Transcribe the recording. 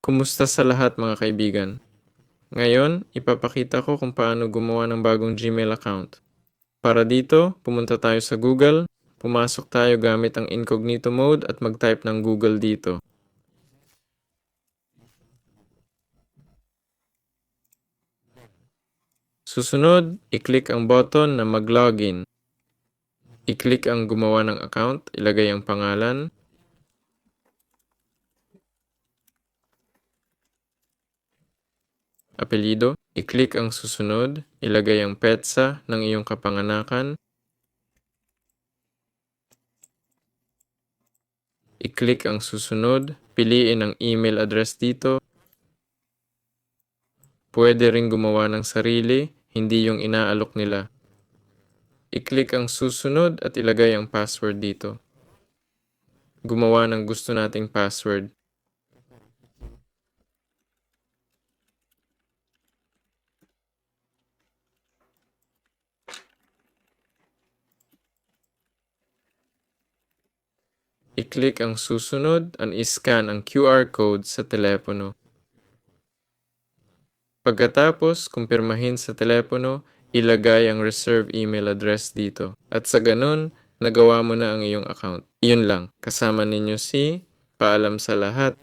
Kumusta sa lahat mga kaibigan? Ngayon, ipapakita ko kung paano gumawa ng bagong Gmail account. Para dito, pumunta tayo sa Google, pumasok tayo gamit ang incognito mode at mag-type ng Google dito. Susunod, i-click ang button na mag-login. I-click ang gumawa ng account, ilagay ang pangalan, apelyido, i-click ang susunod, ilagay ang petsa ng iyong kapanganakan, i-click ang susunod, piliin ang email address dito. Pwede ring gumawa ng sarili, hindi yung inaalok nila. I-click ang susunod at ilagay ang password dito. Gumawa ng gusto nating password. I-click ang susunod at i-scan ang QR code sa telepono. Pagkatapos, kumpirmahin sa telepono, ilagay ang reserve email address dito. At sa ganun, nagawa mo na ang iyong account. Iyon lang, kasama ninyo si Paalam sa lahat.